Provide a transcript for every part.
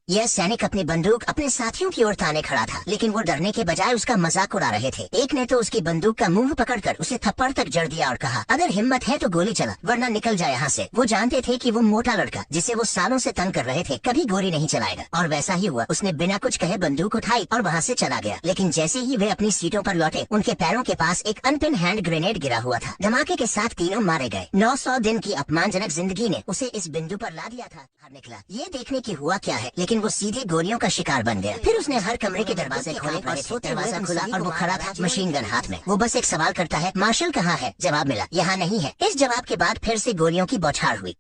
यह सैनिक अपनी बंदूक अपने साथियों की ओर ताने खड़ा था, लेकिन वो डरने के बजाय उसका मजाक उड़ा रहे थे। एक ने तो उसकी बंदूक का मुंह पकड़कर उसे थप्पड़ तक जड़ दिया और कहा, अगर हिम्मत है तो गोली चला, वरना निकल जाए यहाँ से। वो जानते थे कि वो मोटा लड़का जिसे वो सालों से तंग कर रहे थे कभी गोली नहीं चलाएगा, और वैसा ही हुआ। उसने बिना कुछ कहे बंदूक उठाई और वहाँ से चला गया। लेकिन जैसे ही वे अपनी सीटों पर लौटे, उनके पैरों के पास एक अनपिन हैंड ग्रेनेड गिरा हुआ था। धमाके के साथ तीनों मारे गए। 900 दिन की अपमानजनक जिंदगी ने उसे इस बिंदु पर ला दिया था। बाहर निकला ये देखने की हुआ क्या है, लेकिन वो सीधे गोलियों का शिकार बन गया। फिर उसने हर कमरे के दरवाजे खोले, दरवाजा खुला और वो खड़ा था मशीन गन हाथ में। वो बस एक सवाल करता है, मार्शल कहाँ है? जवाब मिला, यहाँ नहीं है। इस जवाब के बाद फिर से गोलियों की बौछार हुई।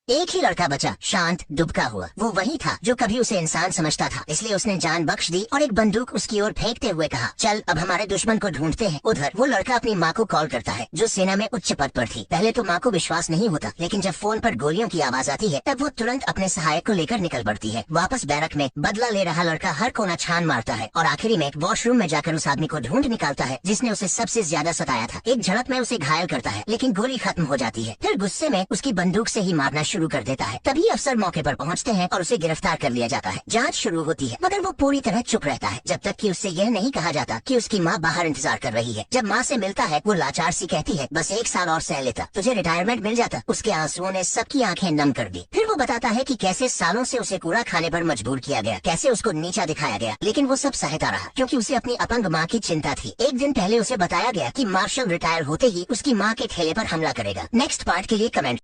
एक ही लड़का बचा, शांत, दुबका हुआ। वो वही था जो कभी उसे इंसान समझता था, इसलिए उसने जान बख्श दी और एक बंदूक उसकी ओर फेंकते हुए कहा, चल अब हमारे दुश्मन को ढूंढते हैं। उधर वो लड़का अपनी माँ को कॉल करता है, जो सेना में उच्च पद पर थी। पहले तो माँ को विश्वास नहीं होता, लेकिन जब फोन पर गोलियों की आवाज आती है तब वो तुरंत अपने सहायक को लेकर निकल पड़ती है। वापस बैरक में बदला ले रहा लड़का हर कोना छान मारता है और आखिरी में वॉशरूम में जाकर उस आदमी को ढूंढ निकालता है जिसने उसे सबसे ज्यादा सताया था। एक झड़प में उसे घायल करता है, लेकिन गोली खत्म हो जाती है। फिर गुस्से में उसकी बंदूक से ही मारना शुरू कर देता है। तभी अफसर मौके पर पहुंचते हैं और उसे गिरफ्तार कर लिया जाता है। जांच शुरू होती है, मगर वो पूरी तरह चुप रहता है जब तक कि उससे यह नहीं कहा जाता कि उसकी माँ बाहर इंतजार कर रही है। जब माँ से मिलता है, वो लाचार सी कहती है, बस 1 साल और सह लेता, तुझे रिटायरमेंट मिल जाता। उसके आंसुओं ने सबकी आंखें नम कर दी। फिर वो बताता है कि कैसे सालों से उसे कूड़ा खाने पर मजबूर किया गया, कैसे उसको नीचा दिखाया गया, लेकिन वो सब सहता रहा क्योंकि उसे अपनी अपंग माँ की चिंता थी। एक दिन पहले उसे बताया गया कि मार्शल रिटायर होते ही उसकी माँ के ठेले पर हमला करेगा। नेक्स्ट पार्ट के लिए कमेंट